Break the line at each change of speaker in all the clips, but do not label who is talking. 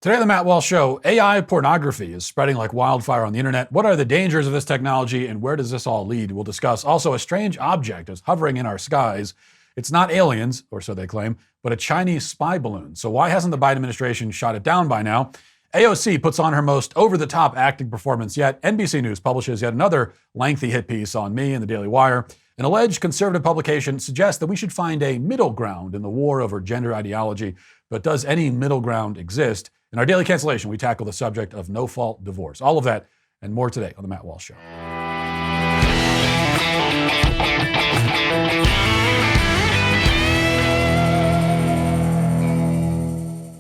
Today on the Matt Walsh Show, AI pornography is spreading like wildfire on the internet. What are the dangers of this technology and where does this all lead? We'll discuss. Also, a strange object is hovering in our skies. It's not aliens, or so they claim, but a Chinese spy balloon. So why hasn't the Biden administration shot it down by now? AOC puts on her most over-the-top acting performance yet. NBC News publishes yet another lengthy hit piece on me in the Daily Wire. An alleged conservative publication suggests that we should find a middle ground in the war over gender ideology. But does any middle ground exist? In our Daily Cancellation, we tackle the subject of no-fault divorce. All of that and more today on the Matt Walsh Show.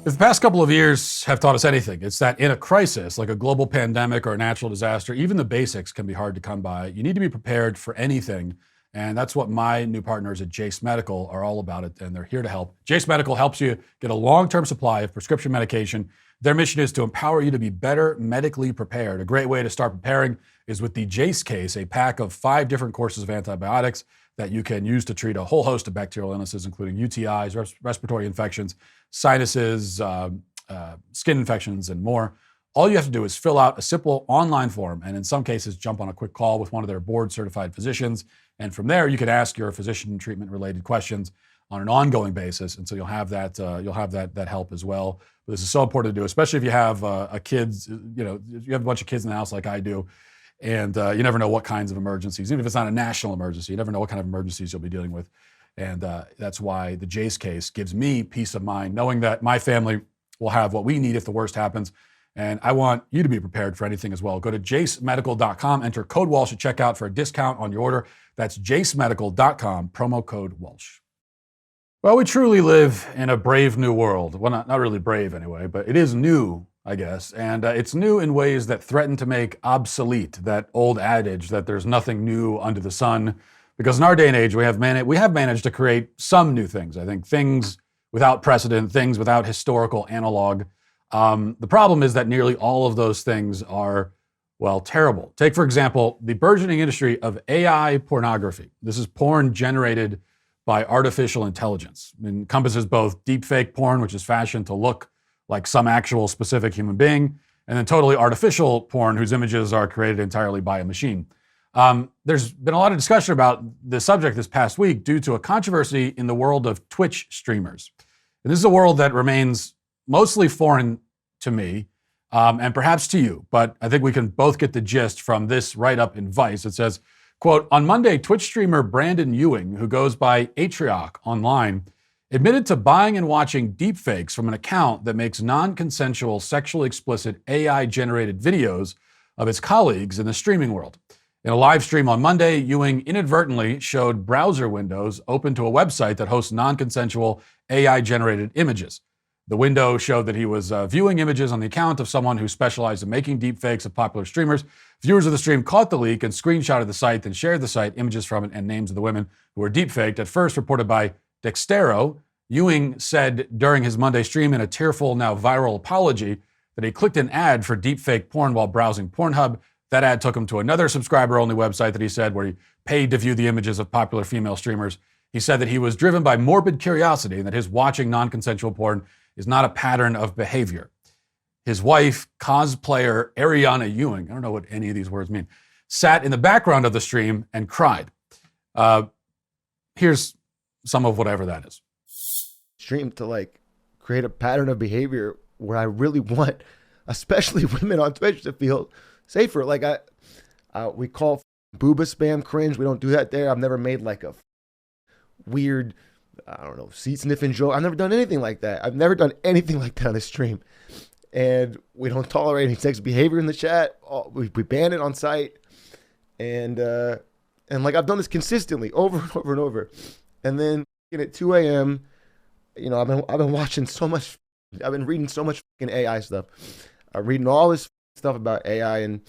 If the past couple of years have taught us anything, it's that in a crisis, like a global pandemic or a natural disaster, even the basics can be hard to come by. You need to be prepared for anything. And that's what my new partners at Jace Medical are all about, it, and they're here to help. Jace Medical helps you get a long-term supply of prescription medication. Their mission is to empower you to be better medically prepared. A great way to start preparing is with the Jace Case, a pack of 5 different courses of antibiotics that you can use to treat a whole host of bacterial illnesses, including UTIs, respiratory infections, sinuses, skin infections, and more. All you have to do is fill out a simple online form, and in some cases, jump on a quick call with one of their board-certified physicians. And from there, you can ask your physician treatment-related questions on an ongoing basis, and so you'll have that help as well. But this is so important to do, especially if you have kids. You know, you have a bunch of kids in the house like I do, and you never know what kinds of emergencies. Even if it's not a national emergency, you never know what kind of emergencies you'll be dealing with. And that's why the Jace Case gives me peace of mind, knowing that my family will have what we need if the worst happens. And I want you to be prepared for anything as well. Go to jacemedical.com, enter code Walsh at checkout for a discount on your order. That's jacemedical.com, promo code Walsh. Well, we truly live in a brave new world. Well, not really brave anyway, but it is new, I guess. And it's new in ways that threaten to make obsolete that old adage that there's nothing new under the sun. Because in our day and age, we have managed to create some new things. I think things without precedent, things without historical analog. The problem is that nearly all of those things are, well, terrible. Take, for example, the burgeoning industry of AI pornography. This is porn generated by artificial intelligence. It encompasses both deepfake porn, which is fashioned to look like some actual specific human being, and then totally artificial porn whose images are created entirely by a machine. There's been a lot of discussion about this subject this past week due to a controversy in the world of Twitch streamers. And this is a world that remains mostly foreign to me, and perhaps to you, but I think we can both get the gist from this write-up in Vice. It says, quote, on Monday, Twitch streamer Brandon Ewing, who goes by Atrioc online, admitted to buying and watching deepfakes from an account that makes non-consensual, sexually explicit AI-generated videos of his colleagues in the streaming world. In a live stream on Monday, Ewing inadvertently showed browser windows open to a website that hosts non-consensual AI-generated images. The window showed that he was viewing images on the account of someone who specialized in making deepfakes of popular streamers. Viewers of the stream caught the leak and screenshotted the site, then shared the site, images from it, and names of the women who were deepfaked. At first reported by Dextero, Ewing said during his Monday stream in a tearful, now viral apology that he clicked an ad for deepfake porn while browsing Pornhub. That ad took him to another subscriber-only website that he said where he paid to view the images of popular female streamers. He said that he was driven by morbid curiosity and that his watching non-consensual porn is not a pattern of behavior. His wife, cosplayer Ariana Ewing, I don't know what any of these words mean, sat in the background of the stream and cried. Here's some of whatever that is.
Stream to like create a pattern of behavior where I really want, especially women on Twitch, to feel safer. Like we call booba spam cringe. We don't do that there. I've never made like a weird, I don't know, seat sniffing joke. I've never done anything like that. I've never done anything like that on the stream. And we don't tolerate any sex behavior in the chat. We ban it on site. And like I've done this consistently over and over and over. And then at 2 a.m., you know, I've been watching so much. I've been reading so much fucking AI stuff. I'm reading all this stuff about AI and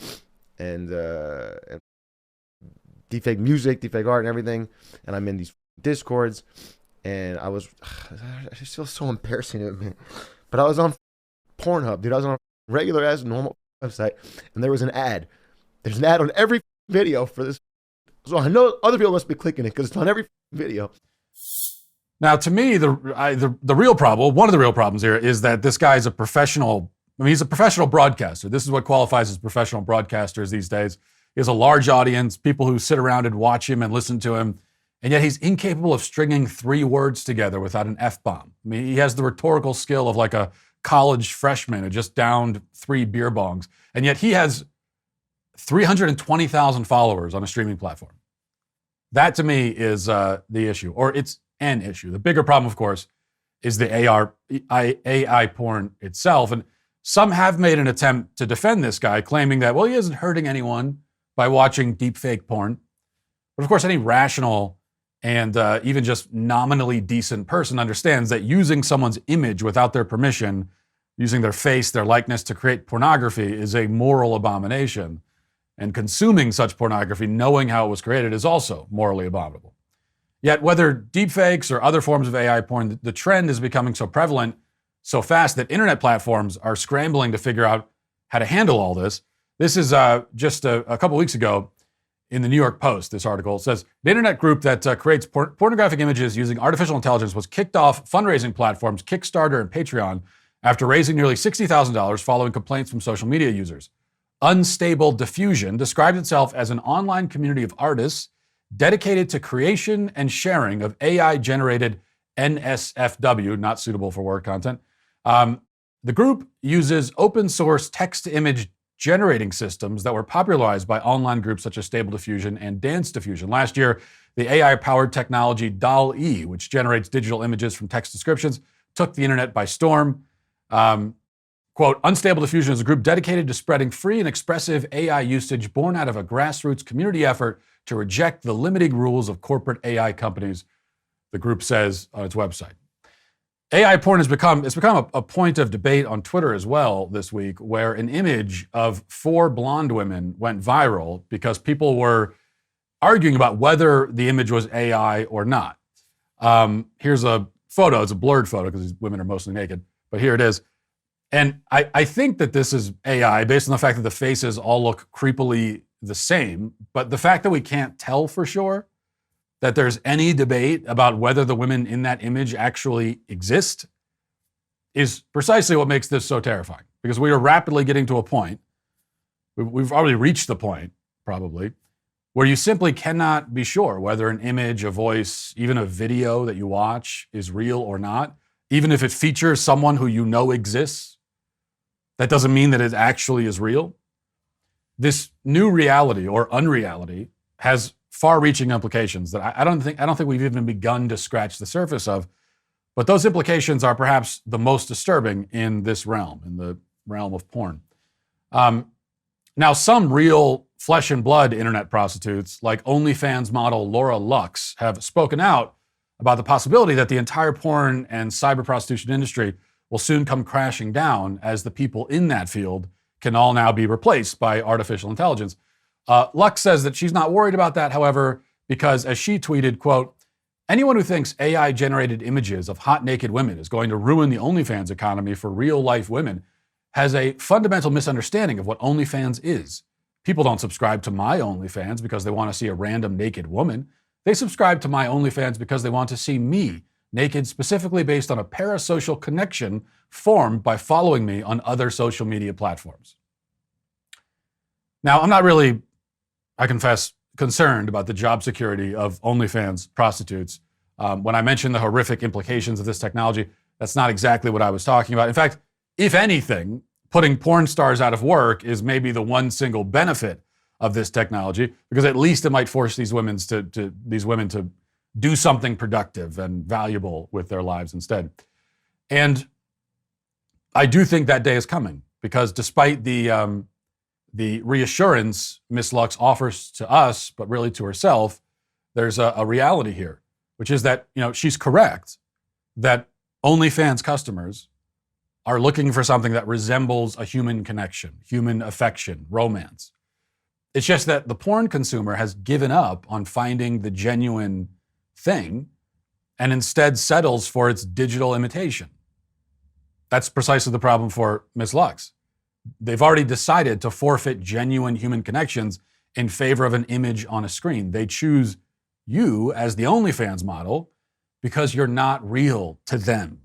deepfake music, deepfake art, and everything. And I'm in these Discords, and I just feel so embarrassing to me. But I was on Pornhub, dude. I was on a regular ass normal website, and there was an ad. There's an ad on every video for this. So I know other people must be clicking it because it's on every video.
Now, to me, the real problem, one of the real problems here, is that this guy is a professional I mean, he's a professional broadcaster. This is what qualifies as professional broadcasters these days. He has a large audience, people who sit around and watch him and listen to him, and yet he's incapable of stringing 3 words together without an F-bomb. I mean, he has the rhetorical skill of like a college freshman who just downed 3 beer bongs, and yet he has 320,000 followers on a streaming platform. That to me is the issue, or it's an issue. The bigger problem, of course, is the AI porn itself. And some have made an attempt to defend this guy, claiming that, well, he isn't hurting anyone by watching deepfake porn. But of course, any rational and even just nominally decent person understands that using someone's image without their permission, using their face, their likeness to create pornography is a moral abomination. And consuming such pornography, knowing how it was created, is also morally abominable. Yet, whether deepfakes or other forms of AI porn, the trend is becoming so prevalent so fast that internet platforms are scrambling to figure out how to handle all this. This is just a couple weeks ago in the New York Post. This article says, the internet group that creates pornographic images using artificial intelligence was kicked off fundraising platforms Kickstarter and Patreon after raising nearly $60,000 following complaints from social media users. Unstable Diffusion described itself as an online community of artists dedicated to creation and sharing of AI-generated NSFW, not suitable for work content. The group uses open source text-to-image generating systems that were popularized by online groups such as Stable Diffusion and Dance Diffusion. Last year, the AI-powered technology DALL-E, which generates digital images from text descriptions, took the internet by storm. Quote, Unstable Diffusion is a group dedicated to spreading free and expressive AI usage born out of a grassroots community effort to reject the limiting rules of corporate AI companies, the group says on its website. AI porn has become a point of debate on Twitter as well this week, where an image of 4 blonde women went viral because people were arguing about whether the image was AI or not. Here's a photo. It's a blurred photo because these women are mostly naked, but here it is. And I think that this is AI based on the fact that the faces all look creepily the same, but the fact that we can't tell for sure that there's any debate about whether the women in that image actually exist is precisely what makes this so terrifying, because we are rapidly getting to a point, we've already reached the point, probably, where you simply cannot be sure whether an image, a voice, even a video that you watch is real or not, even if it features someone who you know exists. That doesn't mean that it actually is real. This new reality or unreality has far-reaching implications that I don't think we've even begun to scratch the surface of. But those implications are perhaps the most disturbing in this realm, in the realm of porn. Now, some real flesh and blood internet prostitutes, like OnlyFans model Laura Lux, have spoken out about the possibility that the entire porn and cyber prostitution industry will soon come crashing down as the people in that field can all now be replaced by artificial intelligence. Lux says that she's not worried about that, however, because as she tweeted, quote, anyone who thinks AI-generated images of hot naked women is going to ruin the OnlyFans economy for real-life women has a fundamental misunderstanding of what OnlyFans is. People don't subscribe to my OnlyFans because they want to see a random naked woman. They subscribe to my OnlyFans because they want to see me naked, specifically based on a parasocial connection formed by following me on other social media platforms. Now, I'm not really, I confess, concerned about the job security of OnlyFans prostitutes. When I mentioned the horrific implications of this technology, that's not exactly what I was talking about. In fact, if anything, putting porn stars out of work is maybe the one single benefit of this technology, because at least it might force these women to do something productive and valuable with their lives instead. And I do think that day is coming, because despite the reassurance Miss Lux offers to us, but really to herself, there's a reality here, which is that, she's correct that OnlyFans customers are looking for something that resembles a human connection, human affection, romance. It's just that the porn consumer has given up on finding the genuine thing and instead settles for its digital imitation. That's precisely the problem for Miss Lux. They've already decided to forfeit genuine human connections in favor of an image on a screen. They choose you as the OnlyFans model because you're not real to them.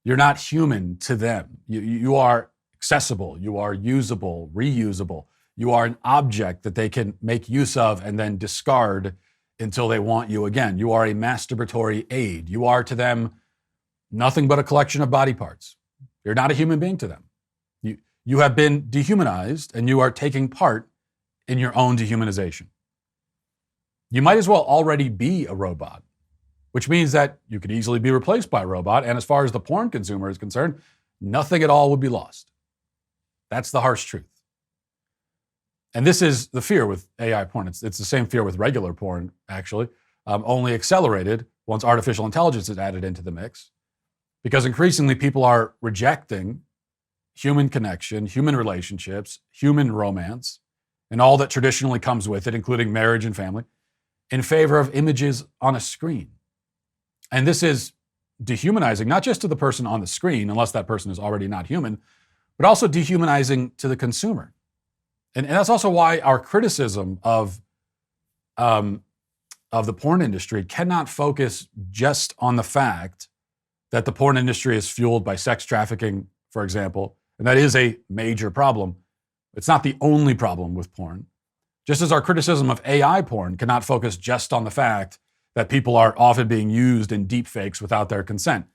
You're not human to them. You are accessible. You are usable, reusable. You are an object that they can make use of and then discard until they want you again. You are a masturbatory aid. You are to them nothing but a collection of body parts. You're not a human being to them. You have been dehumanized, and you are taking part in your own dehumanization. You might as well already be a robot, which means that you could easily be replaced by a robot. And as far as the porn consumer is concerned, nothing at all would be lost. That's the harsh truth. And this is the fear with AI porn. It's the same fear with regular porn, actually, only accelerated once artificial intelligence is added into the mix. Because increasingly people are rejecting human connection, human relationships, human romance, and all that traditionally comes with it, including marriage and family, in favor of images on a screen. And this is dehumanizing, not just to the person on the screen, unless that person is already not human, but also dehumanizing to the consumer. And that's also why our criticism of the porn industry cannot focus just on the fact that the porn industry is fueled by sex trafficking, for example, and that is a major problem. It's not the only problem with porn. Just as our criticism of AI porn cannot focus just on the fact that people are often being used in deepfakes without their consent.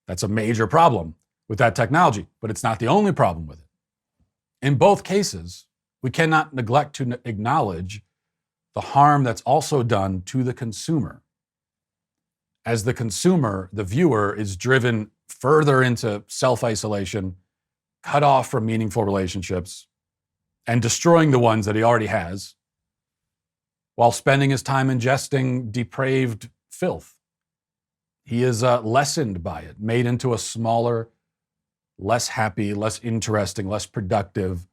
That's a major problem with that technology, but it's not the only problem with it. In both cases, we cannot neglect to acknowledge the harm that's also done to the consumer. As the consumer, the viewer is driven further into self-isolation, cut off from meaningful relationships, and destroying the ones that he already has, while spending his time ingesting depraved filth. He is lessened by it, made into a smaller, less happy, less interesting, less productive,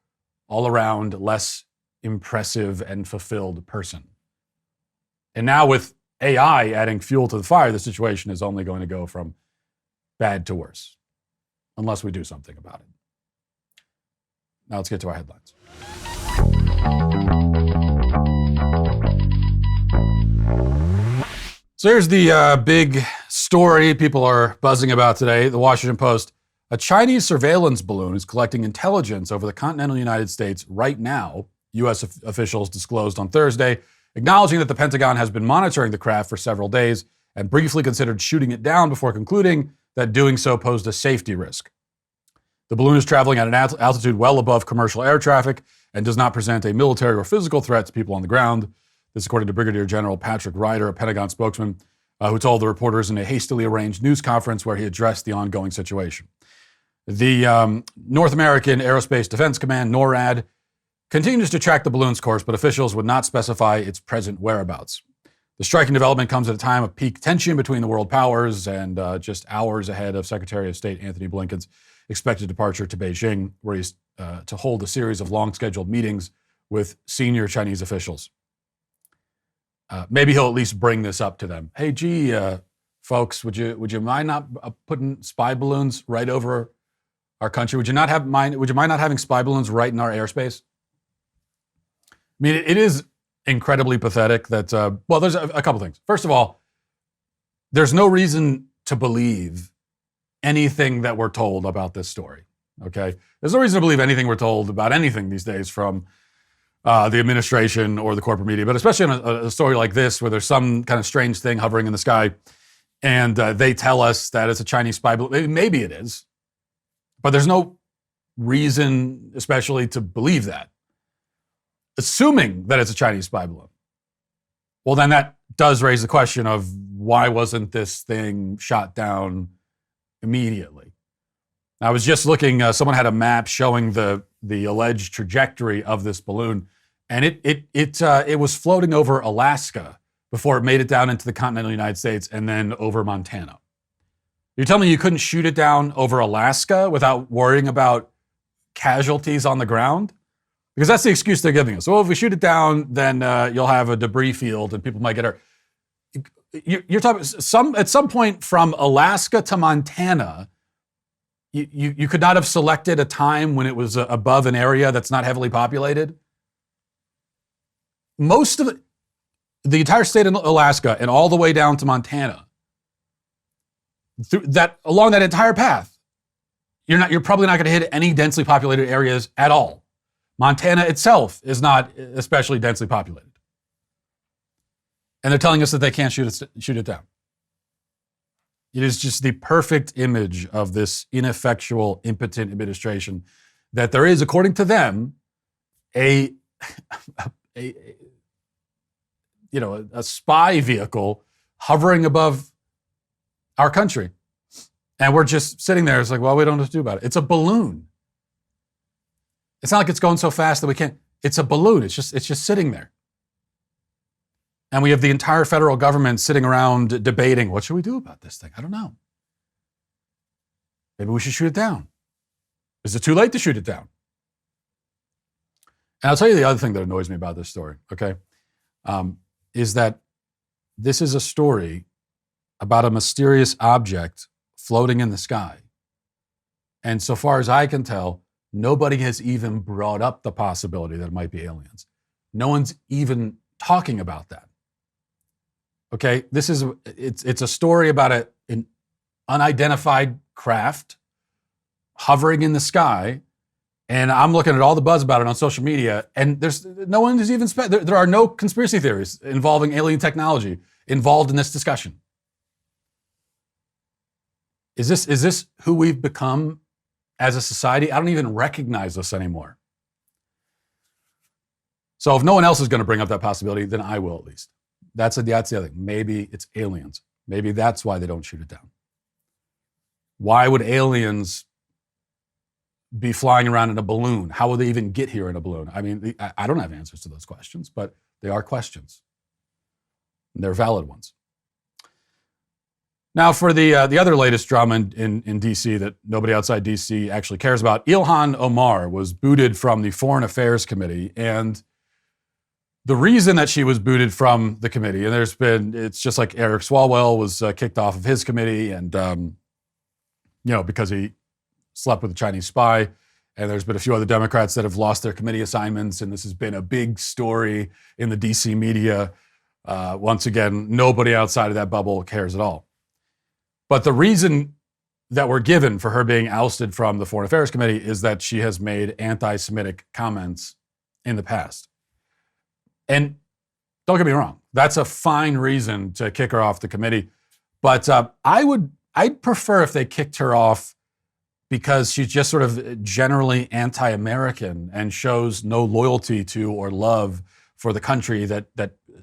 all around less impressive and fulfilled person. And now with AI adding fuel to the fire, the situation is only going to go from bad to worse, unless we do something about it. Now let's get to our headlines. So here's the big story people are buzzing about today. The Washington Post. A Chinese surveillance balloon is collecting intelligence over the continental United States right now, U.S. officials disclosed on Thursday, acknowledging that the Pentagon has been monitoring the craft for several days and briefly considered shooting it down before concluding that doing so posed a safety risk. The balloon is traveling at an altitude well above commercial air traffic and does not present a military or physical threat to people on the ground. This according to Brigadier General Patrick Ryder, a Pentagon spokesman, who told the reporters in a hastily arranged news conference where he addressed the ongoing situation. The North American Aerospace Defense Command, NORAD, continues to track the balloon's course, but officials would not specify its present whereabouts. The striking development comes at a time of peak tension between the world powers and just hours ahead of Secretary of State Antony Blinken's expected departure to Beijing, where he's to hold a series of long-scheduled meetings with senior Chinese officials. Maybe he'll at least bring this up to them. Hey, gee, folks, would you mind not putting spy balloons right over our country? Would you mind not having spy balloons right in our airspace? I mean, it is incredibly pathetic that, well, there's a couple things. First of all, there's no reason to believe anything that we're told about this story, okay? There's no reason to believe anything we're told about anything these days from the administration or the corporate media, but especially on a story like this where there's some kind of strange thing hovering in the sky and they tell us that it's a Chinese spy balloon. Maybe it is, but there's no reason especially to believe that. Assuming that it's a Chinese spy balloon, well, then that does raise the question of why wasn't this thing shot down immediately? I was just looking, someone had a map showing the alleged trajectory of this balloon, and it was floating over Alaska before it made it down into the continental United States and then over Montana. You're telling me you couldn't shoot it down over Alaska without worrying about casualties on the ground? Because that's the excuse they're giving us. So, well, if we shoot it down, then you'll have a debris field and people might get hurt. You're talking at some point from Alaska to Montana, you could not have selected a time when it was above an area that's not heavily populated. Most of the entire state of Alaska and all the way down to Montana, along that entire path, You're probably not going to hit any densely populated areas at all. Montana itself is not especially densely populated. And they're telling us that they can't shoot it down. It is just the perfect image of this ineffectual, impotent administration that there is, according to them, a spy vehicle hovering above our country. And we're just sitting there. It's like, well, we don't know what to do about it. It's a balloon. It's not like it's going so fast that we can't. It's a balloon. It's just sitting there. And we have the entire federal government sitting around debating, what should we do about this thing? I don't know. Maybe we should shoot it down. Is it too late to shoot it down? And I'll tell you the other thing that annoys me about this story, okay, is that this is a story about a mysterious object floating in the sky. And so far as I can tell, nobody has even brought up the possibility that it might be aliens. No one's even talking about that. Okay, it's a story about an unidentified craft hovering in the sky, and I'm looking at all the buzz about it on social media, and there's no one has even there are no conspiracy theories involving alien technology involved in this discussion. Is this who we've become as a society? I don't even recognize this anymore. So if no one else is going to bring up that possibility, then I will at least. That's the other thing. Maybe it's aliens. Maybe that's why they don't shoot it down. Why would aliens be flying around in a balloon? How would they even get here in a balloon? I mean, I don't have answers to those questions, but they are questions. And they're valid ones. Now, for the other latest drama in D.C. that nobody outside D.C. actually cares about, Ilhan Omar was booted from the Foreign Affairs Committee, and the reason that she was booted from the committee, and it's just like Eric Swalwell was kicked off of his committee, and because he slept with a Chinese spy, and there's been a few other Democrats that have lost their committee assignments, and this has been a big story in the D.C. media. Once again, nobody outside of that bubble cares at all. But the reason that we're given for her being ousted from the Foreign Affairs Committee is that she has made anti-Semitic comments in the past. And don't get me wrong, that's a fine reason to kick her off the committee. But I'd prefer if they kicked her off because she's just sort of generally anti-American and shows no loyalty to or love for the country that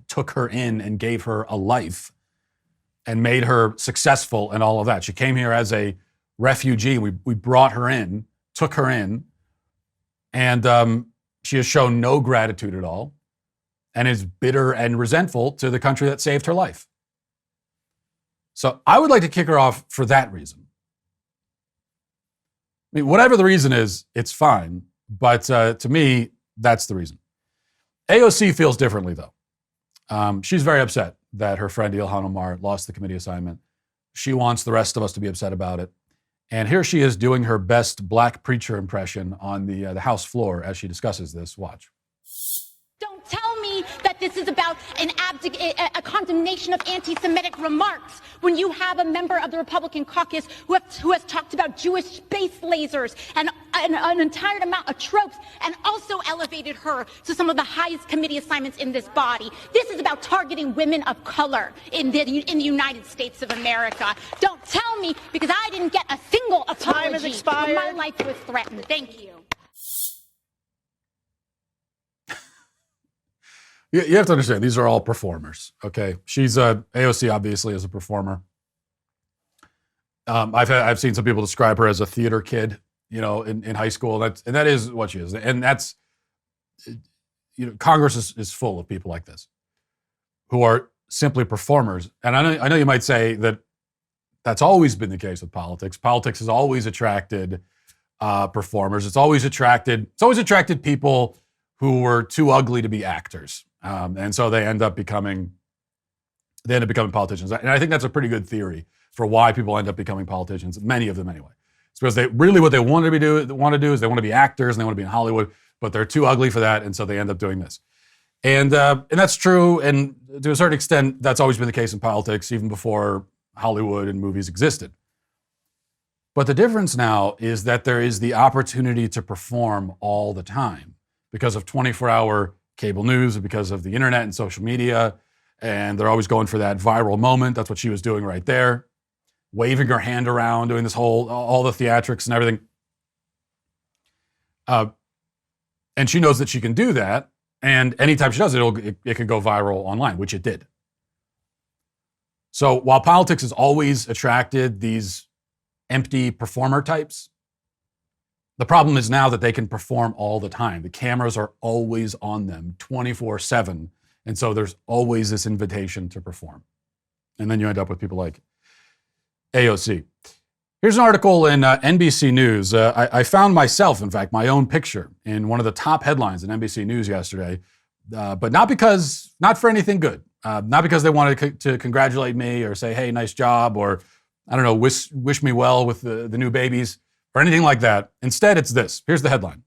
took her in and gave her a life and made her successful and all of that. She came here as a refugee. We brought her in, took her in, and she has shown no gratitude at all and is bitter and resentful to the country that saved her life. So I would like to kick her off for that reason. I mean, whatever the reason is, it's fine. But to me, that's the reason. AOC feels differently, though. She's very upset that her friend Ilhan Omar lost the committee assignment. She wants the rest of us to be upset about it. And here she is doing her best black preacher impression on the House floor as she discusses this. Watch.
Don't tell me that this is about a condemnation of anti-Semitic remarks when you have a member of the Republican caucus who has talked about Jewish space lasers and an entire amount of tropes and also elevated her to some of the highest committee assignments in this body. This is about targeting women of color in the United States of America. Don't tell me, because I didn't get a single apology
Time has expired.
when my life was threatened. Thank you.
You have to understand, these are all performers, okay? AOC obviously is a performer. I've seen some people describe her as a theater kid, in high school. And that is what she is. And that's, Congress is full of people like this who are simply performers. And I know you might say that that's always been the case with politics. Politics has always attracted performers. It's always attracted people who were too ugly to be actors. And so they end up becoming politicians. And I think that's a pretty good theory for why people end up becoming politicians, many of them anyway. It's because what they want to do is they want to be actors and they want to be in Hollywood, but they're too ugly for that, and so they end up doing this. And that's true, and to a certain extent, that's always been the case in politics, even before Hollywood and movies existed. But the difference now is that there is the opportunity to perform all the time because of 24-hour cable news, because of the internet and social media. And they're always going for that viral moment. That's what she was doing right there, waving her hand around, doing this all the theatrics and everything. And she knows that she can do that. And anytime she does it, it can go viral online, which it did. So while politics has always attracted these empty performer types, the problem is now that they can perform all the time. The cameras are always on them 24/7. And so there's always this invitation to perform. And then you end up with people like AOC. Here's an article in NBC News. I found myself, in fact, my own picture in one of the top headlines in NBC News yesterday, but not for anything good. Not because they wanted to congratulate me or say, hey, nice job, or I don't know, wish me well with the new babies or anything like that. Instead, it's this. Here's the headline.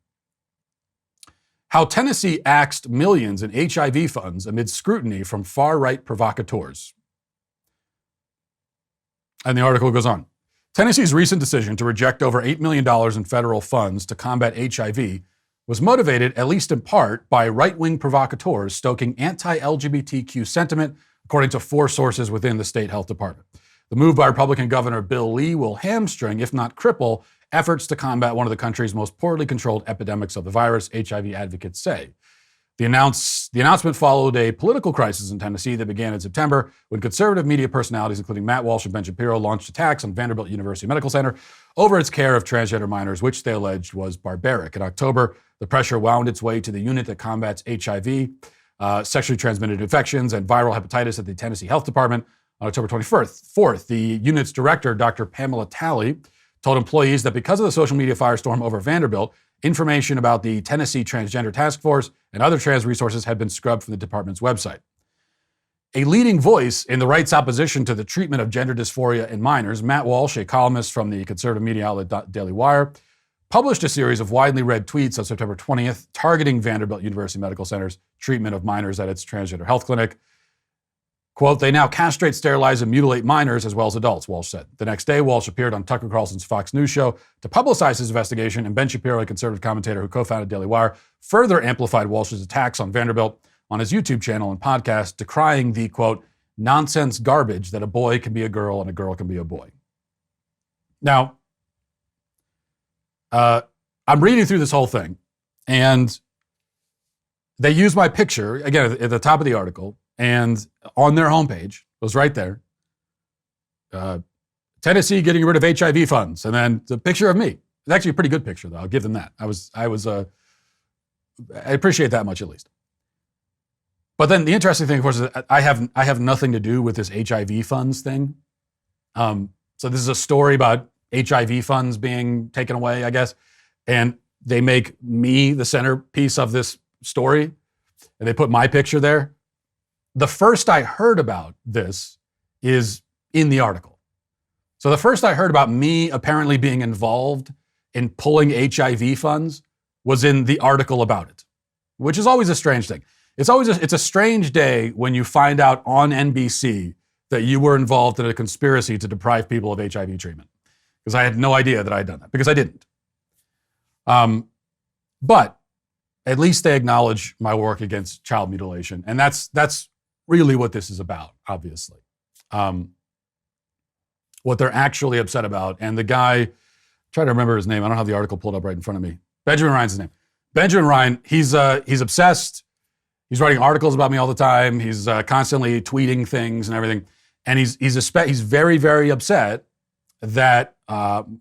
How Tennessee axed millions in HIV funds amid scrutiny from far-right provocateurs. And the article goes on. Tennessee's recent decision to reject over $8 million in federal funds to combat HIV was motivated, at least in part, by right-wing provocateurs stoking anti-LGBTQ sentiment, according to 4 sources within the state health department. The move by Republican Governor Bill Lee will hamstring, if not cripple, efforts to combat one of the country's most poorly controlled epidemics of the virus, HIV advocates say. The announcement followed a political crisis in Tennessee that began in September when conservative media personalities, including Matt Walsh and Ben Shapiro, launched attacks on Vanderbilt University Medical Center over its care of transgender minors, which they alleged was barbaric. In October, the pressure wound its way to the unit that combats HIV, sexually transmitted infections, and viral hepatitis at the Tennessee Health Department. On October 24th, the unit's director, Dr. Pamela Talley, told employees that because of the social media firestorm over Vanderbilt, information about the Tennessee Transgender Task Force and other trans resources had been scrubbed from the department's website. A leading voice in the right's opposition to the treatment of gender dysphoria in minors, Matt Walsh, a columnist from the conservative media outlet Daily Wire, published a series of widely read tweets on September 20th targeting Vanderbilt University Medical Center's treatment of minors at its transgender health clinic. Quote, they now castrate, sterilize, and mutilate minors as well as adults, Walsh said. The next day, Walsh appeared on Tucker Carlson's Fox News show to publicize his investigation, and Ben Shapiro, a conservative commentator who co-founded Daily Wire, further amplified Walsh's attacks on Vanderbilt on his YouTube channel and podcast, decrying the, quote, nonsense garbage that a boy can be a girl and a girl can be a boy. Now, I'm reading through this whole thing, and they use my picture, again, at the top of the article, and on their homepage, it was right there, Tennessee getting rid of HIV funds, and then the picture of me. It's actually a pretty good picture, though. I'll give them that. I appreciate that much at least. But then the interesting thing, of course, is that I have nothing to do with this HIV funds thing. So this is a story about HIV funds being taken away, I guess, and they make me the centerpiece of this story, and they put my picture there. The first I heard about this is in the article. So the first I heard about me apparently being involved in pulling HIV funds was in the article about it, which is always a strange thing. It's a strange day when you find out on NBC that you were involved in a conspiracy to deprive people of HIV treatment, because I had no idea that I had done that, because I didn't. But at least they acknowledge my work against child mutilation, and that's really what this is about, obviously. What they're actually upset about. And the guy, try to remember his name. I don't have the article pulled up right in front of me. Benjamin Ryan's his name. Benjamin Ryan, he's obsessed. He's writing articles about me all the time. He's constantly tweeting things and everything. And he's very, very upset that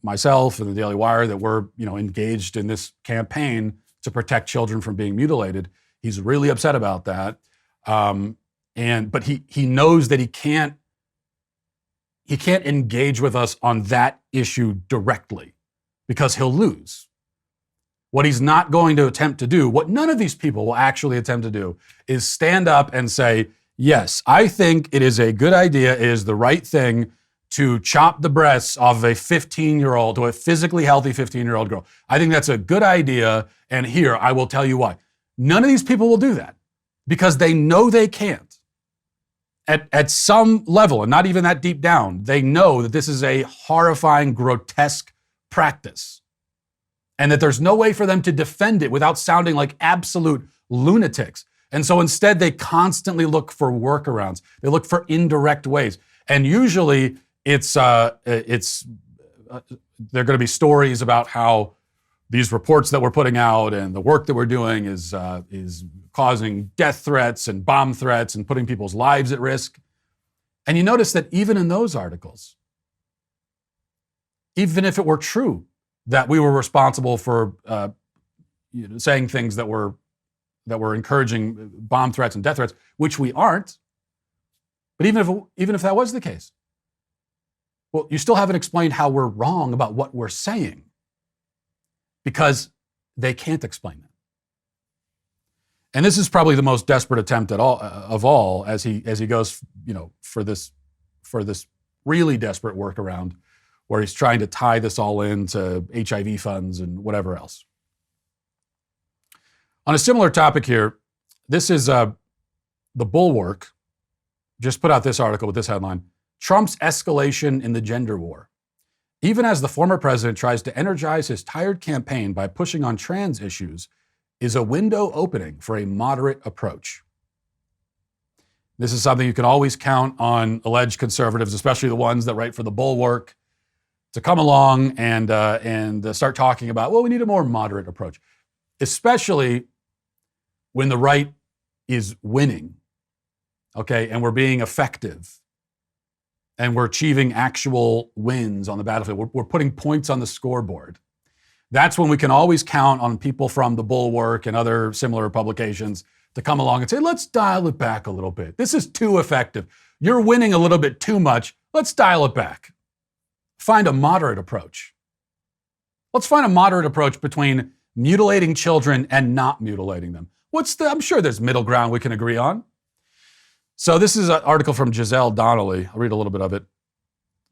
myself and the Daily Wire, that we're engaged in this campaign to protect children from being mutilated. He's really upset about that. But he knows that he can't engage with us on that issue directly because he'll lose. What he's not going to attempt to do, what none of these people will actually attempt to do, is stand up and say, yes, I think it is a good idea, it is the right thing to chop the breasts off a 15-year-old, to a physically healthy 15-year-old girl. I think that's a good idea, and here, I will tell you why. None of these people will do that because they know they can't. At some level, and not even that deep down, they know that this is a horrifying, grotesque practice, and that there's no way for them to defend it without sounding like absolute lunatics. And so instead, they constantly look for workarounds. They look for indirect ways. And usually they're going to be stories about how these reports that we're putting out and the work that we're doing is causing death threats and bomb threats and putting people's lives at risk. And you notice that even in those articles, even if it were true that we were responsible for saying things that were encouraging bomb threats and death threats, which we aren't, but even if that was the case, well, you still haven't explained how we're wrong about what we're saying, because they can't explain that. And this is probably the most desperate attempt of all, as he goes, for this really desperate workaround, where he's trying to tie this all into HIV funds and whatever else. On a similar topic here, this is The Bulwark just put out this article with this headline: Trump's escalation in the gender war. Even as the former president tries to energize his tired campaign by pushing on trans issues, is a window opening for a moderate approach. This is something you can always count on alleged conservatives, especially the ones that write for The Bulwark, to come along and start talking about, well, we need a more moderate approach, especially when the right is winning, okay, and we're being effective, and we're achieving actual wins on the battlefield. We're putting points on the scoreboard. That's when we can always count on people from The Bulwark and other similar publications to come along and say, let's dial it back a little bit. This is too effective. You're winning a little bit too much. Let's dial it back. Find a moderate approach. Let's find a moderate approach between mutilating children and not mutilating them. I'm sure there's middle ground we can agree on. So this is an article from Giselle Donnelly. I'll read a little bit of it.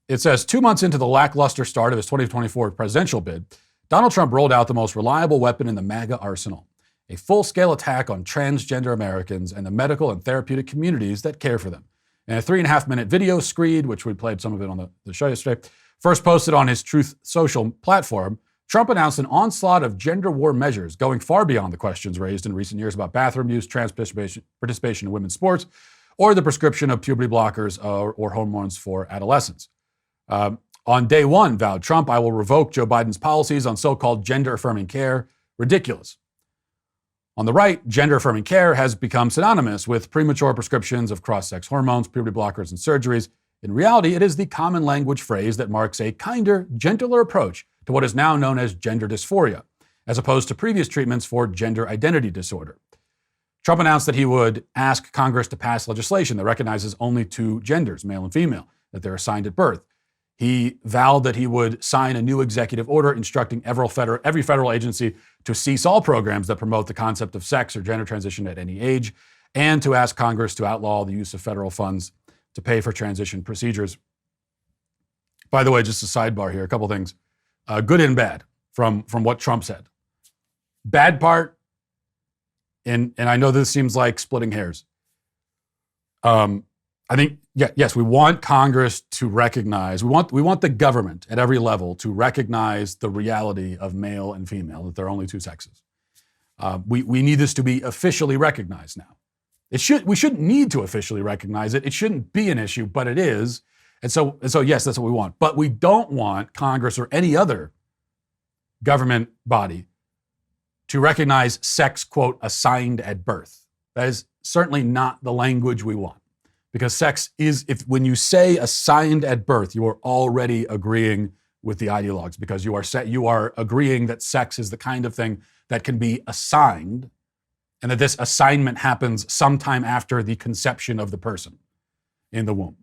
It says, 2 months into the lackluster start of his 2024 presidential bid, Donald Trump rolled out the most reliable weapon in the MAGA arsenal, a full-scale attack on transgender Americans and the medical and therapeutic communities that care for them. In a 3.5-minute video screed, which we played some of it on the show yesterday, first posted on his Truth Social platform, Trump announced an onslaught of gender war measures going far beyond the questions raised in recent years about bathroom use, trans participation in women's sports, or the prescription of puberty blockers or hormones for adolescents. On day one, vowed Trump, I will revoke Joe Biden's policies on so-called gender-affirming care. Ridiculous. On the right, gender-affirming care has become synonymous with premature prescriptions of cross-sex hormones, puberty blockers, and surgeries. In reality, it is the common language phrase that marks a kinder, gentler approach to what is now known as gender dysphoria, as opposed to previous treatments for gender identity disorder. Trump announced that he would ask Congress to pass legislation that recognizes only two genders, male and female, that they're assigned at birth. He vowed that he would sign a new executive order instructing every federal agency to cease all programs that promote the concept of sex or gender transition at any age, and to ask Congress to outlaw the use of federal funds to pay for transition procedures. By the way, just a sidebar here, a couple things, good and bad from what Trump said. Bad part, and I know this seems like splitting hairs. I think, yes, we want Congress to recognize, we want the government at every level to recognize the reality of male and female, that there are only two sexes. We need this to be officially recognized now. We shouldn't need to officially recognize it. It shouldn't be an issue, but it is. And so yes, that's what we want. But we don't want Congress or any other government body to recognize sex, quote, assigned at birth. That is certainly not the language we want. Because sex is, when you say assigned at birth, you are already agreeing with the ideologues, because you are agreeing that sex is the kind of thing that can be assigned, and that this assignment happens sometime after the conception of the person in the womb.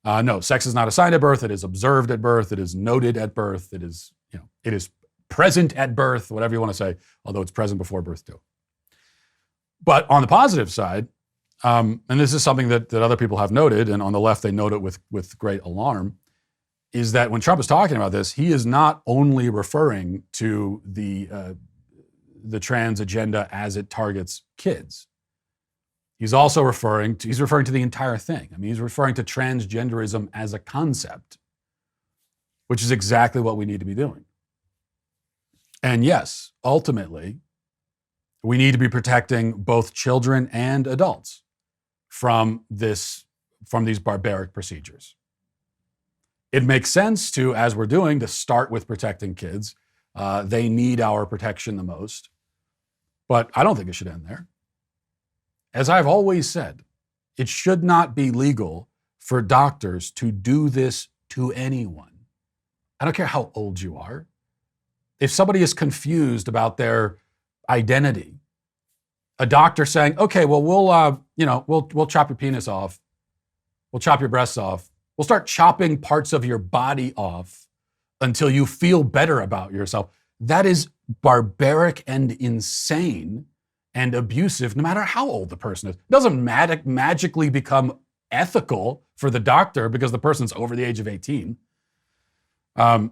No, sex is not assigned at birth. It is observed at birth. It is noted at birth. It is present at birth, whatever you want to say, although it's present before birth too. But on the positive side, and this is something that other people have noted, and on the left they note it with great alarm, is that when Trump is talking about this, he is not only referring to the trans agenda as it targets kids. He's also referring to the entire thing. I mean, he's referring to transgenderism as a concept, which is exactly what we need to be doing. And yes, ultimately, we need to be protecting both children and adults from these barbaric procedures. It makes sense to, as we're doing, to start with protecting kids. They need our protection the most. But I don't think it should end there. As I've always said, it should not be legal for doctors to do this to anyone. I don't care how old you are. If somebody is confused about their identity, a doctor saying, okay, well, we'll chop your penis off. We'll chop your breasts off. We'll start chopping parts of your body off until you feel better about yourself. That is barbaric and insane and abusive, no matter how old the person is. It doesn't magically become ethical for the doctor because the person's over the age of 18. So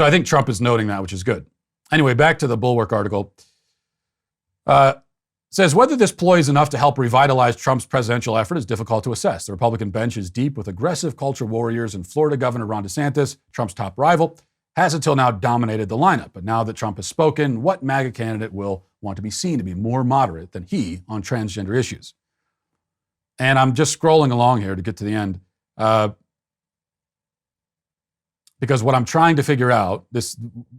I think Trump is noting that, which is good. Anyway, back to the Bulwark article. Says whether this ploy is enough to help revitalize Trump's presidential effort is difficult to assess. The Republican bench is deep with aggressive culture warriors, and Florida Governor Ron DeSantis, Trump's top rival, has until now dominated the lineup. But now that Trump has spoken, what MAGA candidate will want to be seen to be more moderate than he on transgender issues? And I'm just scrolling along here to get to the end. Because what I'm trying to figure out,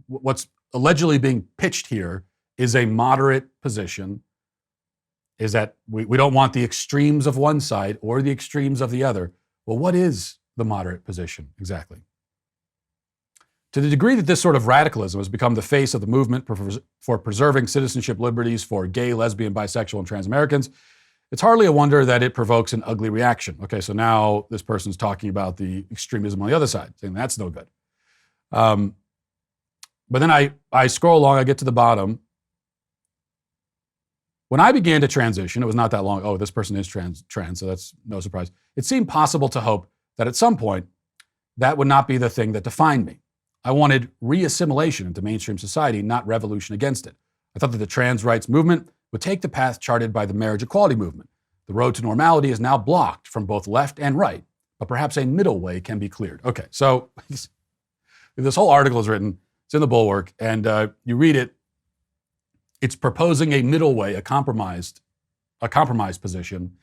what's allegedly being pitched here is a moderate position, is that we don't want the extremes of one side or the extremes of the other. Well, what is the moderate position exactly? To the degree that this sort of radicalism has become the face of the movement for preserving citizenship liberties for gay, lesbian, bisexual, and trans Americans, it's hardly a wonder that it provokes an ugly reaction. Okay, so now this person's talking about the extremism on the other side, saying that's no good. But then I scroll along, I get to the bottom. When I began to transition, it was not that long. Oh, this person is trans, so that's no surprise. It seemed possible to hope that at some point, that would not be the thing that defined me. I wanted re-assimilation into mainstream society, not revolution against it. I thought that the trans rights movement would take the path charted by the marriage equality movement. The road to normality is now blocked from both left and right, but perhaps a middle way can be cleared. Okay, so this whole article is written, it's in the Bulwark, and you read it, it's proposing a middle way, a compromised position,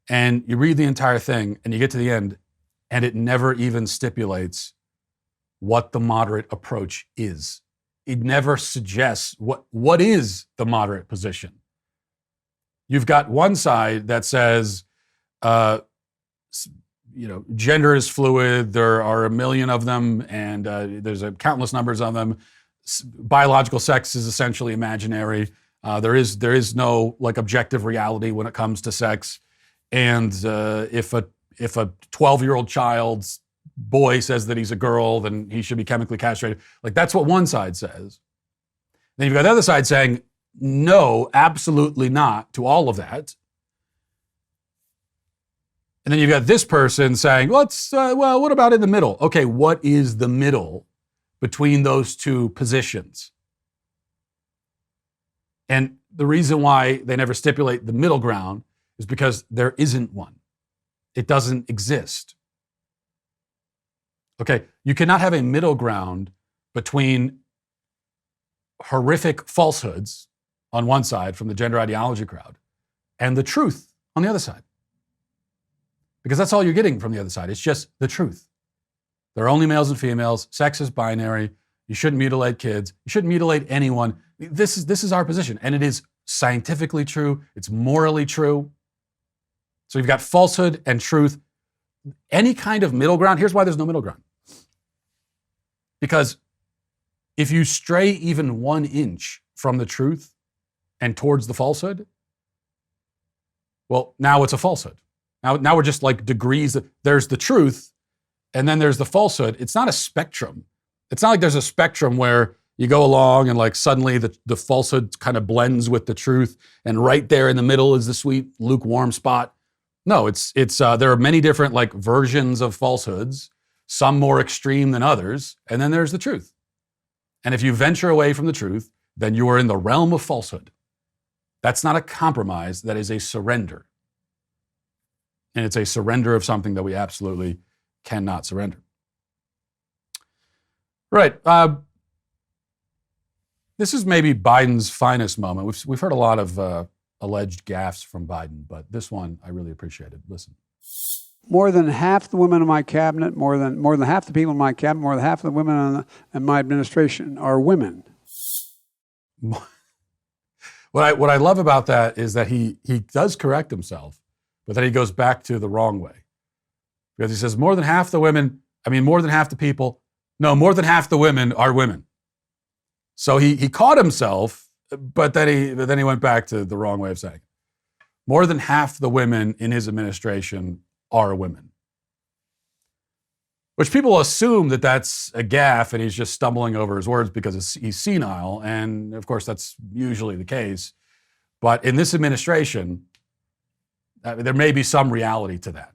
and you read the entire thing, and you get to the end, and it never even stipulates what the moderate approach is. It never suggests what is the moderate position. You've got one side that says, gender is fluid. There are a million of them, and there's countless numbers of them. Biological sex is essentially imaginary. There is no objective reality when it comes to sex. And if a 12-year-old child's boy says that he's a girl, then he should be chemically castrated. That's what one side says. Then you've got the other side saying, no, absolutely not to all of that. And then you've got this person saying, what about in the middle? Okay, what is the middle between those two positions? And the reason why they never stipulate the middle ground is because there isn't one. It doesn't exist. Okay, you cannot have a middle ground between horrific falsehoods on one side from the gender ideology crowd and the truth on the other side. Because that's all you're getting from the other side. It's just the truth. There are only males and females. Sex is binary. You shouldn't mutilate kids. You shouldn't mutilate anyone. This is our position. And it is scientifically true. It's morally true. So you've got falsehood and truth. Any kind of middle ground, here's why there's no middle ground. Because if you stray even 1 inch from the truth and towards the falsehood, well, now it's a falsehood. Now we're just degrees. There's the truth, and then there's the falsehood. It's not a spectrum. It's not like there's a spectrum where you go along and suddenly the falsehood kind of blends with the truth, and right there in the middle is the sweet lukewarm spot. No, it's there are many different versions of falsehoods, some more extreme than others, and then there's the truth. And if you venture away from the truth, then you are in the realm of falsehood. That's not a compromise, that is a surrender. And it's a surrender of something that we absolutely cannot surrender. Right. This is maybe Biden's finest moment. We've heard a lot of alleged gaffes from Biden, but this one I really appreciated. Listen.
More than half the women in my cabinet, more than half the people in my cabinet, more than half of the women in my administration are women.
What I love about that is that he does correct himself, but then he goes back to the wrong way. Because he says more than half the people, no, more than half the women are women. So he caught himself, but then he went back to the wrong way of saying it. More than half the women in his administration are women. Which people assume that that's a gaffe and he's just stumbling over his words because he's senile. And of course, that's usually the case. But in this administration, there may be some reality to that.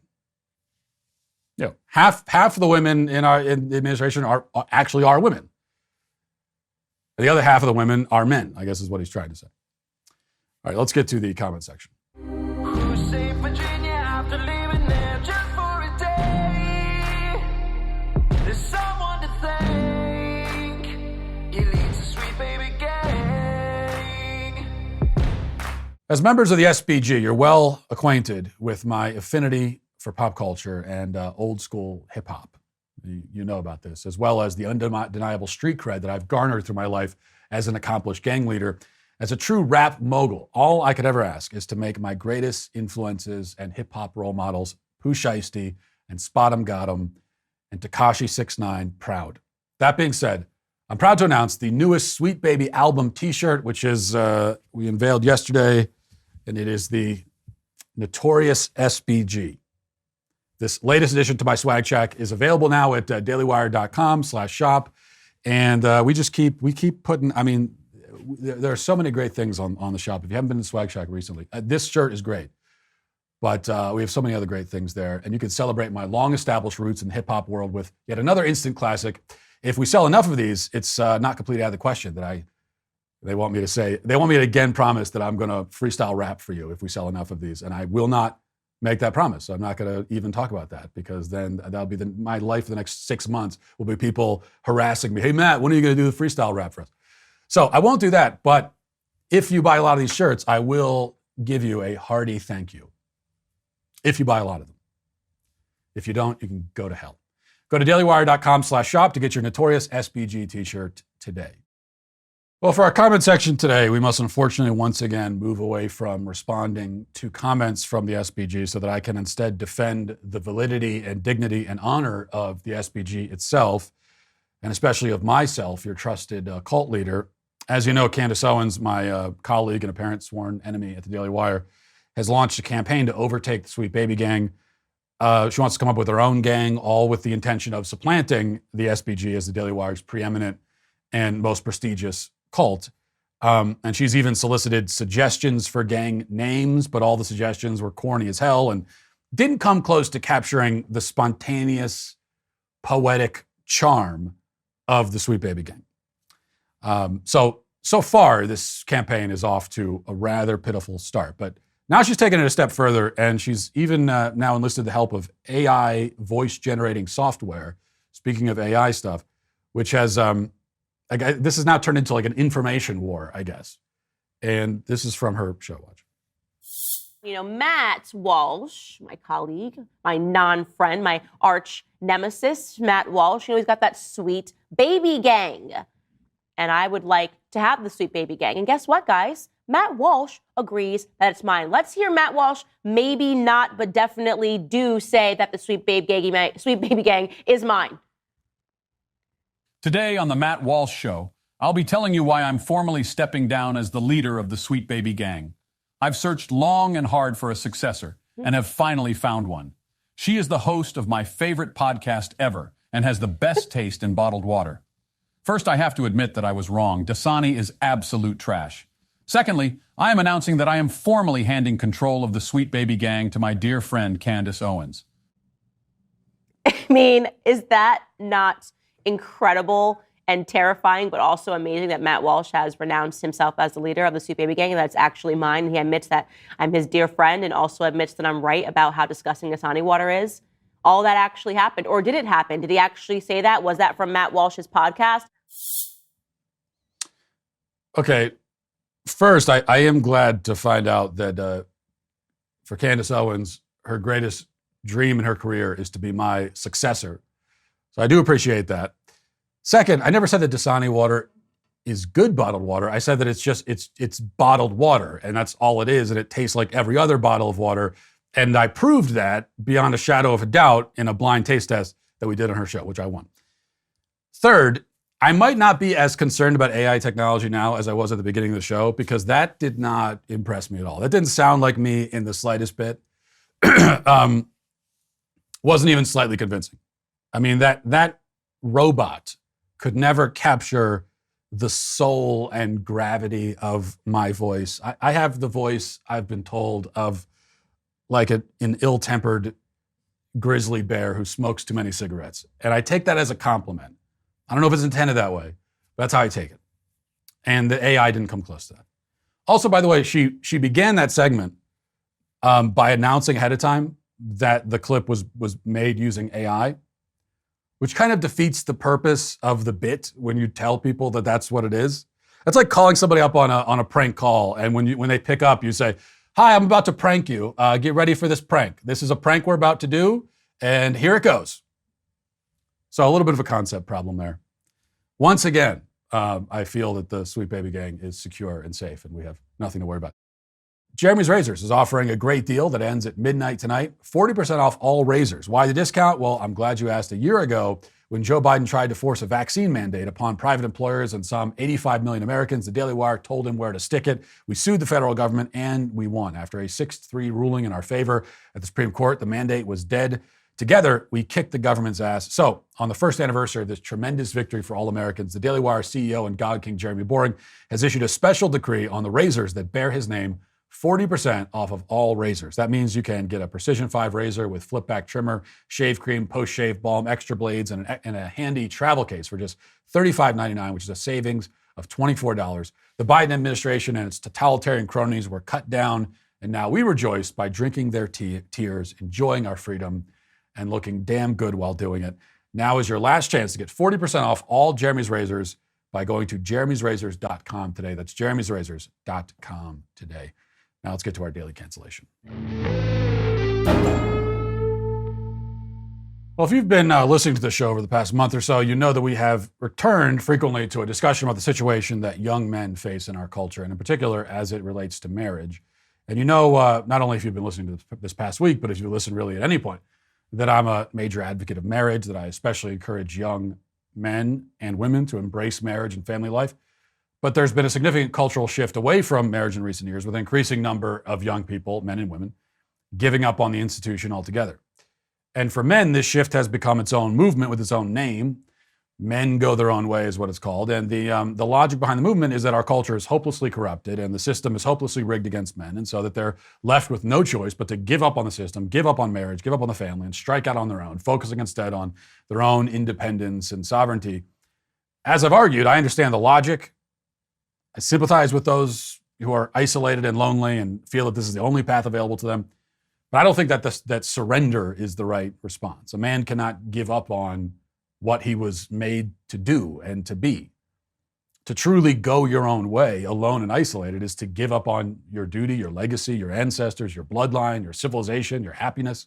You know, half of the women in the administration are women. The other half of the women are men, I guess is what he's trying to say. All right, let's get to the comment section. As members of the SBG, you're well acquainted with my affinity for pop culture and old school hip hop. You know about this, as well as the undeniable street cred that I've garnered through my life as an accomplished gang leader. As a true rap mogul, all I could ever ask is to make my greatest influences and hip hop role models, Pooh Shiesty and Spot 'em Got 'em and Tekashi 6ix9ine proud. That being said, I'm proud to announce the newest Sweet Baby album t-shirt, which is we unveiled yesterday, and it is the Notorious SBG. This latest addition to my swag shack is available now at dailywire.com/shop. And we keep putting, I mean, there are so many great things on the shop. If you haven't been to Swag Shack recently, this shirt is great. But we have so many other great things there. And you can celebrate my long-established roots in the hip-hop world with yet another instant classic. If we sell enough of these, it's not completely out of the question that they want me to say. They want me to again promise that I'm going to freestyle rap for you if we sell enough of these. And I will not make that promise. So I'm not going to even talk about that because then that'll be my life for the next 6 months will be people harassing me. Hey, Matt, when are you going to do the freestyle rap for us? So I won't do that. But if you buy a lot of these shirts, I will give you a hearty thank you. If you buy a lot of them. If you don't, you can go to hell. Go to dailywire.com/shop to get your Notorious SBG t-shirt today. Well, for our comment section today, we must unfortunately once again move away from responding to comments from the SBG so that I can instead defend the validity and dignity and honor of the SBG itself, and especially of myself, your trusted cult leader. As you know, Candace Owens, my colleague and apparent sworn enemy at the Daily Wire, has launched a campaign to overtake the Sweet Baby Gang. She wants to come up with her own gang, all with the intention of supplanting the SBG as the Daily Wire's preeminent and most prestigious cult. And she's even solicited suggestions for gang names, but all the suggestions were corny as hell and didn't come close to capturing the spontaneous, poetic charm of the Sweet Baby Gang. So far, this campaign is off to a rather pitiful start, but now she's taken it a step further, and she's even now enlisted the help of AI voice-generating software, speaking of AI stuff, which has, this has now turned into like an information war, I guess. And this is from her show. Watch.
You know, Matt Walsh, my colleague, my non-friend, my arch nemesis, Matt Walsh, he's got that Sweet Baby Gang. And I would like to have the Sweet Baby Gang. And guess what, guys? Matt Walsh agrees that it's mine. Let's hear Matt Walsh, maybe not, but definitely do say that the Sweet Baby Gang is mine.
Today on the Matt Walsh Show, I'll be telling you why I'm formally stepping down as the leader of the Sweet Baby Gang. I've searched long and hard for a successor and have finally found one. She is the host of my favorite podcast ever and has the best taste in bottled water. First, I have to admit that I was wrong. Dasani is absolute trash. Secondly, I am announcing that I am formally handing control of the Sweet Baby Gang to my dear friend Candace Owens.
I mean, is that not incredible and terrifying, but also amazing that Matt Walsh has renounced himself as the leader of the Sweet Baby Gang, and that's actually mine. He admits that I'm his dear friend and also admits that I'm right about how disgusting Dasani water is. All that actually happened, or did it happen? Did he actually say that? Was that from Matt Walsh's podcast?
Okay, first, I am glad to find out that for Candace Owens, her greatest dream in her career is to be my successor. So I do appreciate that. Second, I never said that Dasani water is good bottled water. I said that it's bottled water, and that's all it is, and it tastes like every other bottle of water. And I proved that beyond a shadow of a doubt in a blind taste test that we did on her show, which I won. Third, I might not be as concerned about AI technology now as I was at the beginning of the show, because that did not impress me at all. That didn't sound like me in the slightest bit. Wasn't even slightly convincing. I mean, that robot could never capture the soul and gravity of my voice. I have the voice, I've been told, of like an ill-tempered grizzly bear who smokes too many cigarettes. And I take that as a compliment. I don't know if it's intended that way, but that's how I take it. And the AI didn't come close to that. Also, by the way, she began that segment by announcing ahead of time that the clip was made using AI, which kind of defeats the purpose of the bit when you tell people that that's what it is. That's like calling somebody up on a prank call, and when they pick up, you say, "Hi, I'm about to prank you. Get ready for this prank. This is a prank we're about to do, and here it goes." So a little bit of a concept problem there. Once again, I feel that the Sweet Baby Gang is secure and safe, and we have nothing to worry about. Jeremy's Razors is offering a great deal that ends at midnight tonight. 40% off all razors. Why the discount? Well, I'm glad you asked. A year ago, when Joe Biden tried to force a vaccine mandate upon private employers and some 85 million Americans, the Daily Wire told him where to stick it. We sued the federal government, and we won. After a 6-3 ruling in our favor at the Supreme Court, the mandate was dead. Together, we kicked the government's ass. So, on the first anniversary of this tremendous victory for all Americans, the Daily Wire CEO and God King Jeremy Boring has issued a special decree on the razors that bear his name, 40% off of all razors. That means you can get a Precision 5 razor with flip back trimmer, shave cream, post-shave balm, extra blades, and a handy travel case for just $35.99, which is a savings of $24. The Biden administration and its totalitarian cronies were cut down, and now we rejoice by drinking their tears, enjoying our freedom, and looking damn good while doing it. Now is your last chance to get 40% off all Jeremy's Razors by going to jeremy'srazors.com today. That's jeremy'srazors.com today. Now let's get to our daily cancellation. Well, if you've been listening to the show over the past month or so, you know that we have returned frequently to a discussion about the situation that young men face in our culture, and in particular as it relates to marriage. And you know, not only if you've been listening to this past week, but if you listen really at any point, that I'm a major advocate of marriage, that I especially encourage young men and women to embrace marriage and family life. But there's been a significant cultural shift away from marriage in recent years, with an increasing number of young people, men and women, giving up on the institution altogether. And for men, this shift has become its own movement with its own name. Men Go Their Own Way is what it's called. And the logic behind the movement is that our culture is hopelessly corrupted and the system is hopelessly rigged against men. And so that they're left with no choice but to give up on the system, give up on marriage, give up on the family, and strike out on their own, focusing instead on their own independence and sovereignty. As I've argued, I understand the logic. I sympathize with those who are isolated and lonely and feel that this is the only path available to them. But I don't think that surrender is the right response. A man cannot give up on what he was made to do and to be. To truly go your own way, alone and isolated, is to give up on your duty, your legacy, your ancestors, your bloodline, your civilization, your happiness.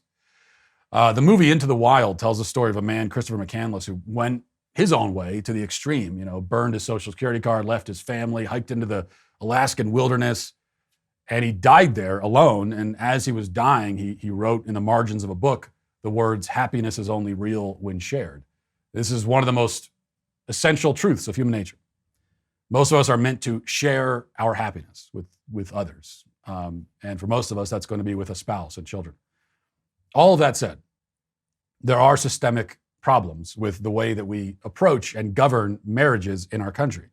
The movie Into the Wild tells the story of a man, Christopher McCandless, who went his own way to the extreme, burned his Social Security card, left his family, hiked into the Alaskan wilderness, and he died there alone. And as he was dying, he wrote in the margins of a book the words, "Happiness is only real when shared." This is one of the most essential truths of human nature. Most of us are meant to share our happiness with others. And for most of us, that's going to be with a spouse and children. All of that said, there are systemic problems with the way that we approach and govern marriages in our country.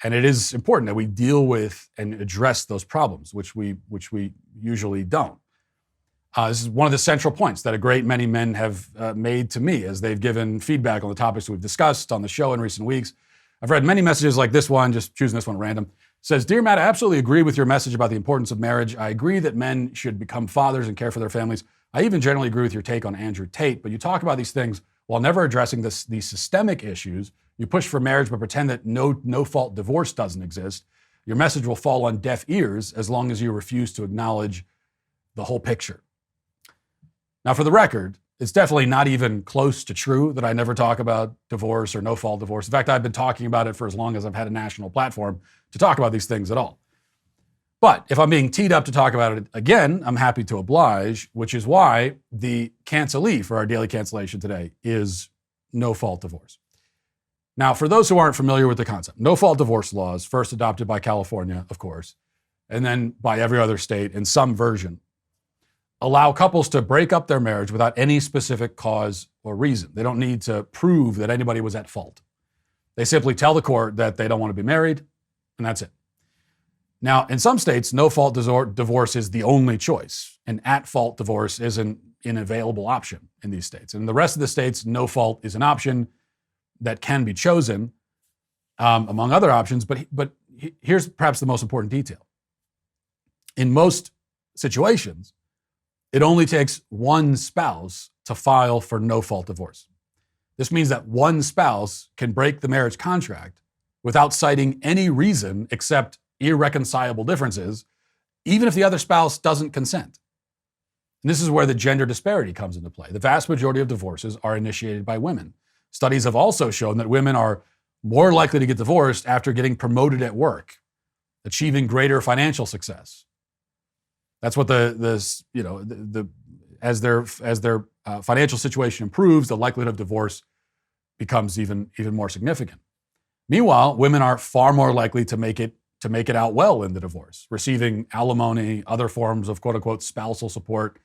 And it is important that we deal with and address those problems, which we usually don't. This is one of the central points that a great many men have made to me as they've given feedback on the topics we've discussed on the show in recent weeks. I've read many messages like this one, just choosing this one at random. It says, "Dear Matt, I absolutely agree with your message about the importance of marriage. I agree that men should become fathers and care for their families. I even generally agree with your take on Andrew Tate, but you talk about these things while never addressing these systemic issues. You push for marriage but pretend that no fault divorce doesn't exist. Your message will fall on deaf ears as long as you refuse to acknowledge the whole picture. Now, for the record, it's definitely not even close to true that I never talk about divorce or no-fault divorce. In fact, I've been talking about it for as long as I've had a national platform to talk about these things at all. But if I'm being teed up to talk about it again, I'm happy to oblige, which is why the cancelee for our daily cancellation today is no-fault divorce. Now, for those who aren't familiar with the concept, no-fault divorce laws, first adopted by California, of course, and then by every other state in some version, allow couples to break up their marriage without any specific cause or reason. They don't need to prove that anybody was at fault. They simply tell the court that they don't want to be married, and that's it. Now, in some states, no-fault divorce is the only choice. An at-fault divorce is an unavailable option in these states. In the rest of the states, no-fault is an option that can be chosen, among other options. But here's perhaps the most important detail. In most situations, it only takes one spouse to file for no-fault divorce. This means that one spouse can break the marriage contract without citing any reason except irreconcilable differences, even if the other spouse doesn't consent. And this is where the gender disparity comes into play. The vast majority of divorces are initiated by women. Studies have also shown that women are more likely to get divorced after getting promoted at work, achieving greater financial success. That's what as their financial situation improves, the likelihood of divorce becomes even more significant. Meanwhile, women are far more likely to make it out well in the divorce, receiving alimony, other forms of quote unquote spousal support.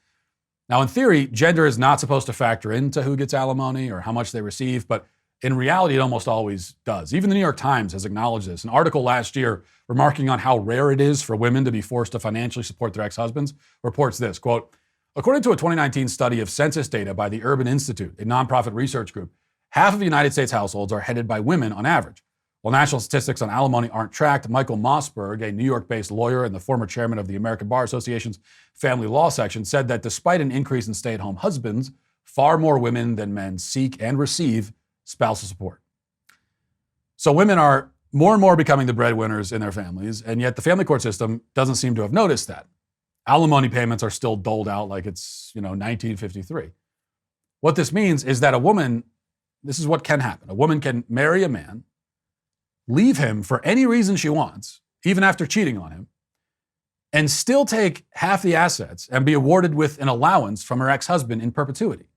Now, in theory, gender is not supposed to factor into who gets alimony or how much they receive, but in reality, it almost always does. Even the New York Times has acknowledged this. An article last year remarking on how rare it is for women to be forced to financially support their ex-husbands reports this, quote, according to a 2019 study of census data by the Urban Institute, a nonprofit research group, half of the United States households are headed by women on average. While national statistics on alimony aren't tracked, Michael Mossberg, a New York-based lawyer and the former chairman of the American Bar Association's Family Law Section, said that despite an increase in stay-at-home husbands, far more women than men seek and receive spousal support. So women are more and more becoming the breadwinners in their families, and yet the family court system doesn't seem to have noticed that. Alimony payments are still doled out like it's, 1953. What this means is that this is what can happen. A woman can marry a man, leave him for any reason she wants, even after cheating on him, and still take half the assets and be awarded with an allowance from her ex-husband in perpetuity.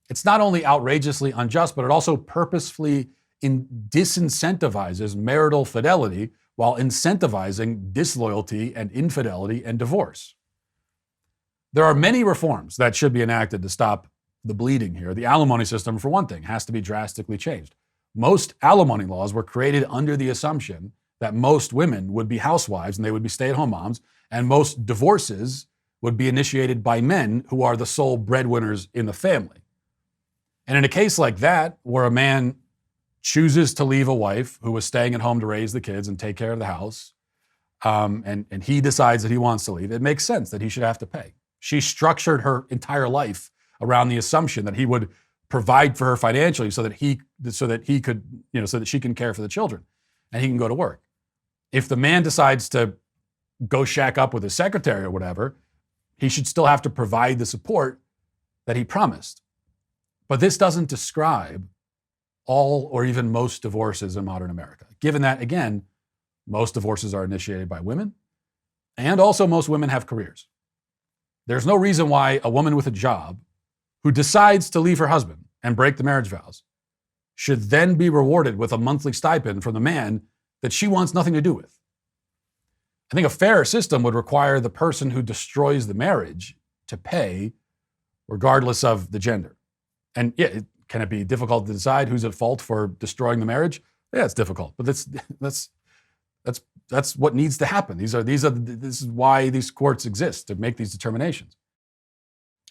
It's not only outrageously unjust, but it also purposefully disincentivizes marital fidelity while incentivizing disloyalty and infidelity and divorce. There are many reforms that should be enacted to stop the bleeding here. The alimony system, for one thing, has to be drastically changed. Most alimony laws were created under the assumption that most women would be housewives and they would be stay-at-home moms, and most divorces would be initiated by men who are the sole breadwinners in the family. And in a case like that, where a man chooses to leave a wife who was staying at home to raise the kids and take care of the house, and he decides that he wants to leave, it makes sense that he should have to pay. She structured her entire life around the assumption that he would provide for her financially so that she can care for the children and he can go to work. If the man decides to go shack up with his secretary or whatever, he should still have to provide the support that he promised. But this doesn't describe all or even most divorces in modern America, given that, again, most divorces are initiated by women, and also most women have careers. There's no reason why a woman with a job who decides to leave her husband and break the marriage vows should then be rewarded with a monthly stipend from the man that she wants nothing to do with. I think a fair system would require the person who destroys the marriage to pay regardless of the gender. And yeah, can it be difficult to decide who's at fault for destroying the marriage? Yeah, it's difficult, but that's what needs to happen. This is why these courts exist, to make these determinations.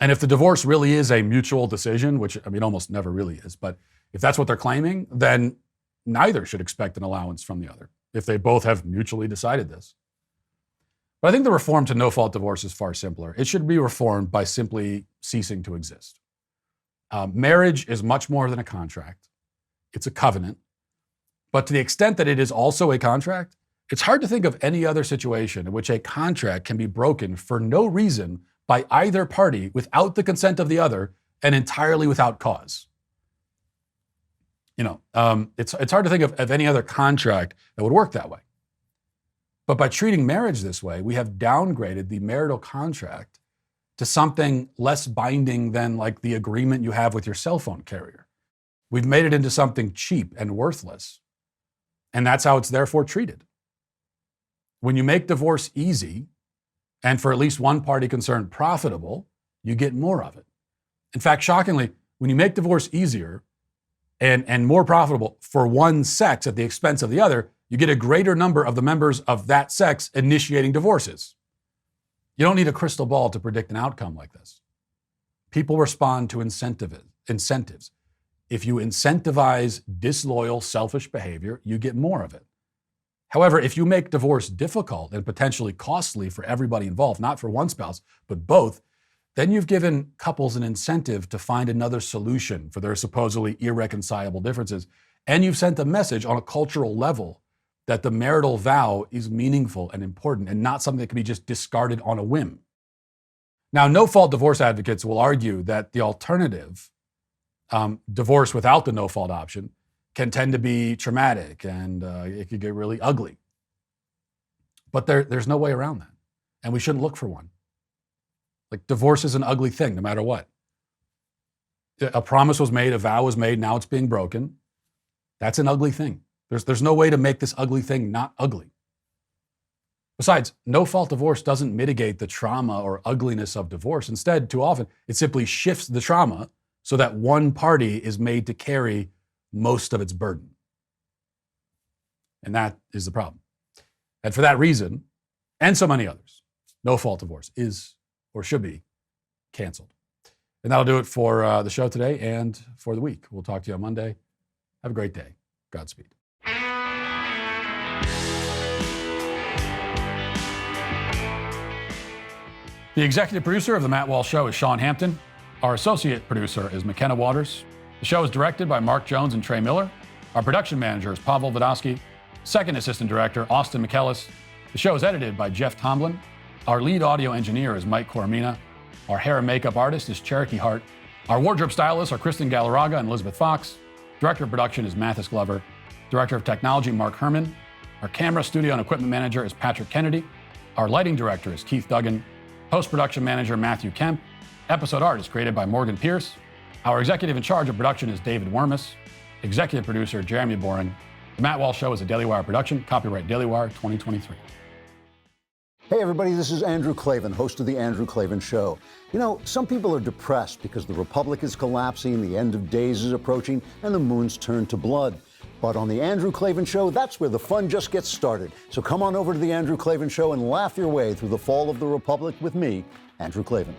And if the divorce really is a mutual decision, which almost never really is, but if that's what they're claiming, then neither should expect an allowance from the other if they both have mutually decided this. But I think the reform to no-fault divorce is far simpler. It should be reformed by simply ceasing to exist. Marriage is much more than a contract. It's a covenant. But to the extent that it is also a contract, It's hard to think of any other situation in which a contract can be broken for no reason by either party without the consent of the other and entirely without cause. It's hard to think of any other contract that would work that way. But by treating marriage this way, we have downgraded the marital contract to something less binding than like the agreement you have with your cell phone carrier. We've made it into something cheap and worthless. And that's how it's therefore treated. When you make divorce easy, and for at least one party concerned profitable, you get more of it. In fact, shockingly, when you make divorce easier and more profitable for one sex at the expense of the other, you get a greater number of the members of that sex initiating divorces. You don't need a crystal ball to predict an outcome like this. People respond to incentives. If you incentivize disloyal, selfish behavior, you get more of it. However, if you make divorce difficult and potentially costly for everybody involved, not for one spouse, but both, then you've given couples an incentive to find another solution for their supposedly irreconcilable differences. And you've sent a message on a cultural level that the marital vow is meaningful and important and not something that can be just discarded on a whim. Now, no-fault divorce advocates will argue that the alternative, divorce without the no-fault option, can tend to be traumatic and it could get really ugly. But there's no way around that. And we shouldn't look for one. Like, divorce is an ugly thing, no matter what. A promise was made, a vow was made, now it's being broken. That's an ugly thing. There's no way to make this ugly thing not ugly. Besides, no-fault divorce doesn't mitigate the trauma or ugliness of divorce. Instead, too often, it simply shifts the trauma so that one party is made to carry most of its burden. And that is the problem. And for that reason, and so many others, no-fault divorce is or should be canceled. And that'll do it for the show today and for the week. We'll talk to you on Monday. Have a great day. Godspeed. The executive producer of The Matt Walsh Show is Sean Hampton. Our associate producer is McKenna Waters. The show is directed by Mark Jones and Trey Miller. Our production manager is Pavel Vodosky. Second assistant director, Austin McKellis. The show is edited by Jeff Tomlin. Our lead audio engineer is Mike Coromina. Our hair and makeup artist is Cherokee Hart. Our wardrobe stylists are Kristen Galarraga and Elizabeth Fox. Director of production is Mathis Glover. Director of technology, Mark Herman. Our camera, studio, and equipment manager is Patrick Kennedy. Our lighting director is Keith Duggan. Post-production manager, Matthew Kemp. Episode art is created by Morgan Pierce. Our executive in charge of production is David Wormus. Executive producer, Jeremy Boring. The Matt Walsh Show is a Daily Wire production. Copyright Daily Wire 2023.
Hey everybody, this is Andrew Klavan, host of The Andrew Klavan Show. You know, some people are depressed because the Republic is collapsing, the end of days is approaching, and the moon's turned to blood. But on The Andrew Klavan Show, that's where the fun just gets started. So come on over to The Andrew Klavan Show and laugh your way through the fall of the Republic with me, Andrew Klavan.